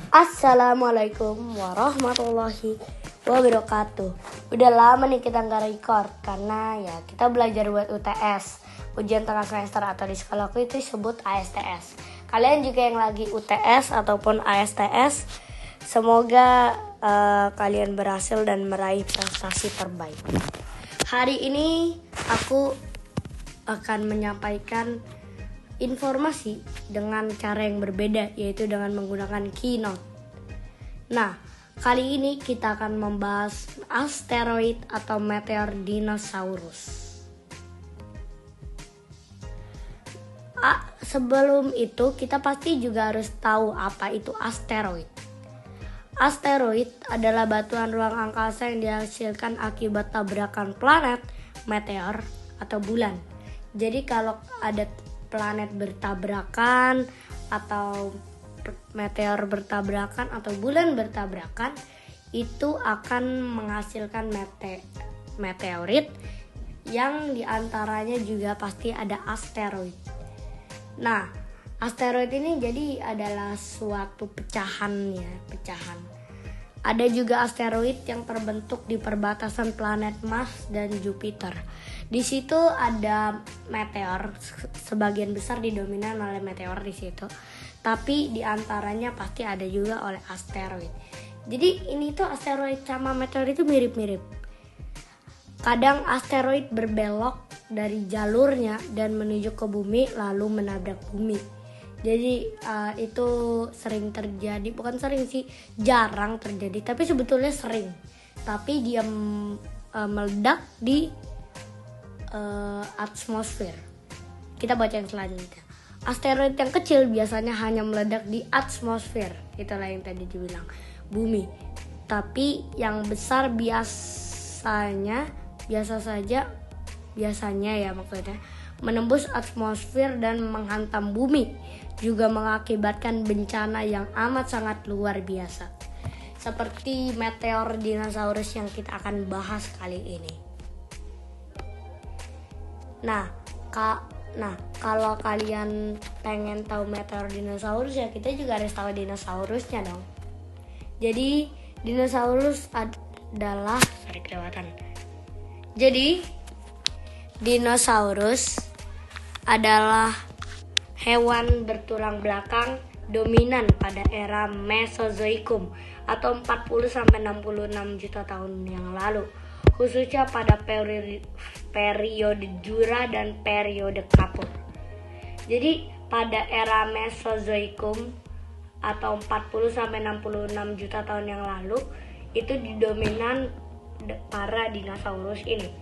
Assalamualaikum warahmatullahi wabarakatuh. Udah lama nih kita nggak record karena ya kita belajar buat UTS, ujian tengah semester, atau di sekolahku itu disebut ASTS. Kalian juga yang lagi UTS ataupun ASTS, semoga kalian berhasil dan meraih prestasi terbaik. Hari ini aku akan menyampaikan informasi dengan cara yang berbeda, yaitu dengan menggunakan Keynote. Nah, kali ini kita akan membahas asteroid atau meteor dinosaurus. Sebelum itu kita pasti juga harus tahu apa itu asteroid. Asteroid adalah batuan ruang angkasa yang dihasilkan akibat tabrakan planet, meteor, atau bulan. Jadi kalau ada planet bertabrakan atau meteor bertabrakan atau bulan bertabrakan, itu akan menghasilkan meteorit yang diantaranya juga pasti ada asteroid. Nah, asteroid ini jadi adalah suatu pecahan. Ada juga asteroid yang terbentuk di perbatasan planet Mars dan Jupiter. Di situ ada meteor, sebagian besar didominan oleh meteor di situ. Tapi di antaranya pasti ada juga oleh asteroid. Jadi ini tuh asteroid sama meteor itu mirip-mirip. Kadang asteroid berbelok dari jalurnya dan menuju ke bumi lalu menabrak bumi. Jadi itu sering terjadi, bukan sering sih, jarang terjadi, tapi sebetulnya sering. Tapi dia meledak di atmosfer. Kita baca yang selanjutnya. Asteroid yang kecil biasanya hanya meledak di atmosfer. Itulah yang tadi dibilang bumi. Tapi yang besar biasanya ya maksudnya menembus atmosfer dan menghantam bumi, juga mengakibatkan bencana yang amat sangat luar biasa, seperti meteor dinosaurus yang kita akan bahas kali ini. Nah, kalau kalian pengen tahu meteor dinosaurus, ya kita juga harus tahu dinosaurusnya dong. Jadi dinosaurus adalah dinosaurus adalah hewan bertulang belakang dominan pada era Mesozoikum atau 40-66 juta tahun yang lalu, khususnya pada periode Jura dan periode Kapur. Jadi pada era Mesozoikum atau 40-66 juta tahun yang lalu itu didominan para dinosaurus ini.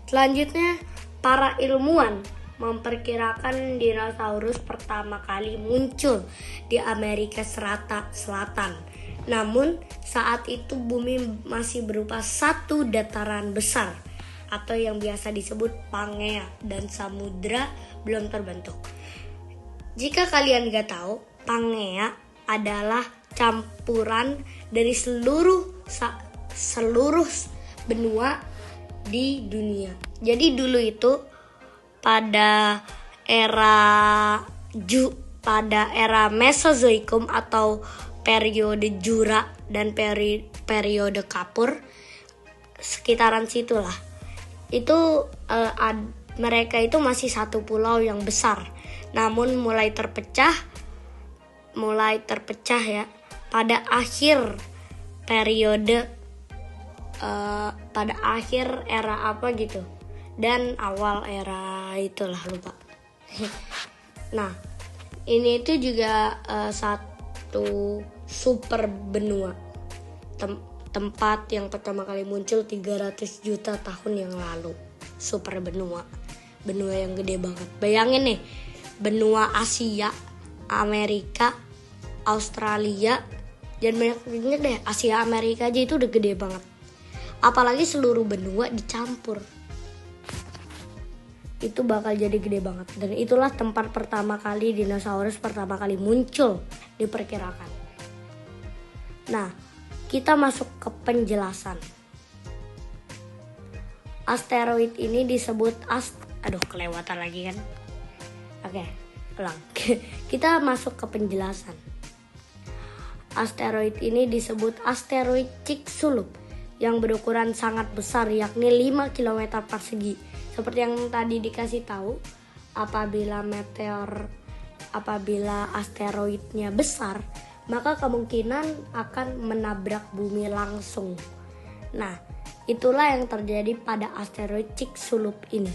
Selanjutnya, para ilmuwan memperkirakan dinosaurus pertama kali muncul di Amerika Selatan. Namun, saat itu bumi masih berupa satu dataran besar atau yang biasa disebut Pangea, dan samudra belum terbentuk. Jika kalian gak tahu, Pangea adalah campuran dari seluruh benua di dunia. Jadi dulu itu pada era Mesozoikum atau periode Jura dan periode Kapur, sekitaran situlah. Itu mereka itu masih satu pulau yang besar. Namun mulai terpecah ya pada akhir era apa gitu, dan awal era itulah lupa. Nah, ini itu juga satu super benua, tempat yang pertama kali muncul 300 juta tahun yang lalu. Super benua yang gede banget. Bayangin nih, benua Asia, Amerika, Australia, dan banyak deh, Asia Amerika aja itu udah gede banget. Apalagi seluruh benua dicampur, itu bakal jadi gede banget. Dan itulah tempat pertama kali dinosaurus pertama kali muncul, diperkirakan. Nah, kita masuk ke penjelasan. Asteroid ini disebut kelewatan lagi kan. Oke, ulang. Kita masuk ke penjelasan. Asteroid ini disebut asteroid Chicxulub yang berukuran sangat besar, yakni 5 km persegi. Seperti yang tadi dikasih tahu, apabila asteroidnya besar, maka kemungkinan akan menabrak bumi langsung. Nah, itulah yang terjadi pada asteroid Chicxulub ini,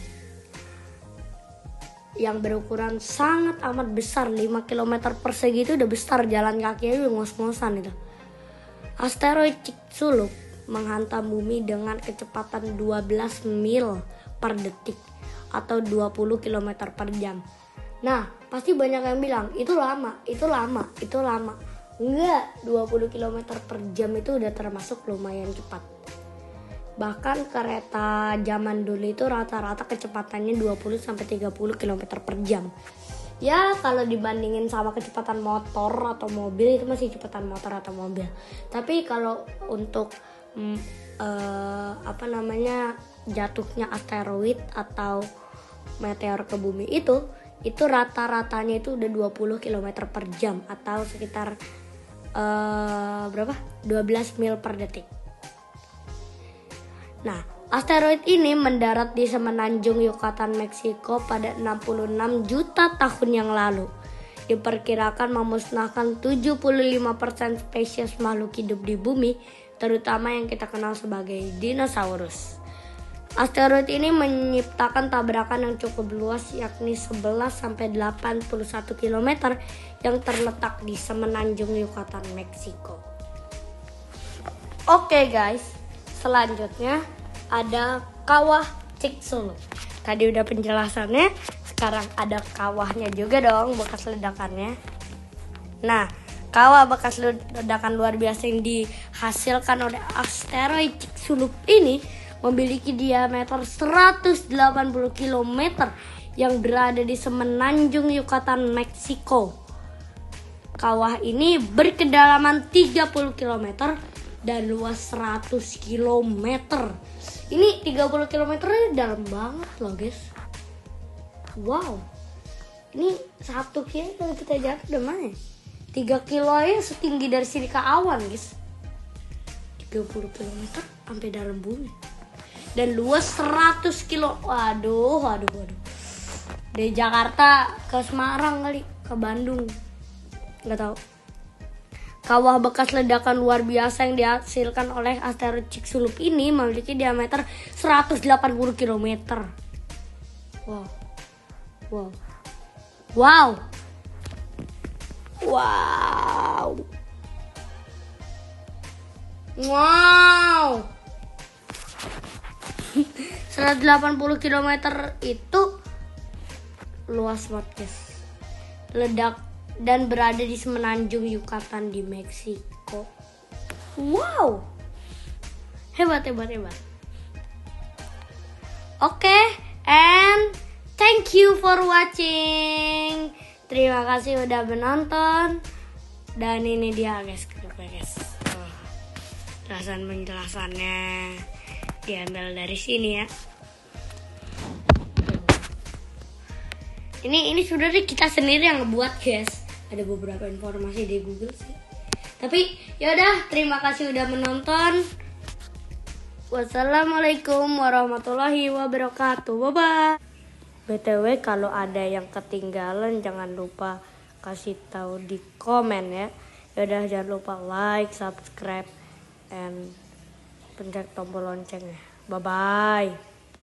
yang berukuran sangat amat besar. 5 km persegi itu udah besar, jalan kakinya udah ngos-ngosan itu. Asteroid Chicxulub menghantam bumi dengan kecepatan 12 mil per detik atau 20 km per jam. Nah, pasti banyak yang bilang, itu lama. Enggak, 20 km per jam itu udah termasuk lumayan cepat. Bahkan kereta zaman dulu itu rata-rata kecepatannya 20-30 km per jam. Ya, kalau dibandingin sama kecepatan motor atau mobil itu masih kecepatan motor atau mobil. Tapi kalau untuk jatuhnya asteroid atau meteor ke bumi itu rata-ratanya itu udah 20 km per jam atau sekitar 12 mil per detik. Nah, asteroid ini mendarat di semenanjung Yucatan, Meksiko pada 66 juta tahun yang lalu. Diperkirakan memusnahkan 75% spesies makhluk hidup di bumi, terutama yang kita kenal sebagai dinosaurus. Asteroid ini menciptakan tabrakan yang cukup luas, yakni 11-81 km yang terletak di semenanjung Yucatan, Meksiko. Oke guys, selanjutnya ada kawah Chicxulub. Tadi udah penjelasannya, sekarang ada kawahnya juga dong, bekas ledakannya. Nah, kawah bekas ledakan luar biasa yang dihasilkan oleh asteroid Chicxulub ini memiliki diameter 180 km yang berada di semenanjung Yucatan, Meksiko. Kawah ini berkedalaman 30 km dan luas 100 km. Ini 30 km dalam banget loh guys. Wow. Ini 1 kilo kalau kita jatuh udah mana? 3 kilo aja setinggi dari sini ke awan guys. 30 km sampai dalam bumi. Dan luas 100 kilo. Waduh. Dari Jakarta ke Semarang kali, ke Bandung. Nggak tahu. Kawah bekas ledakan luar biasa yang dihasilkan oleh asteroid Chicxulub ini memiliki diameter 180 km. Wow. 180 km itu luas banget guys. Ledak dan berada di semenanjung Yucatan di Meksiko. Wow. Hebat. Oke, and thank you for watching. Terima kasih udah menonton. Dan ini dia guys. Penjelasannya diambil dari sini ya. Ini sebenarnya kita sendiri yang ngebuat guys. Ada beberapa informasi di Google sih. Tapi yaudah, terima kasih udah menonton. Wassalamualaikum warahmatullahi wabarakatuh. Bye-bye. BTW kalau ada yang ketinggalan jangan lupa kasih tahu di komen ya. Yaudah, jangan lupa like, subscribe, and pencet tombol loncengnya. Bye-bye.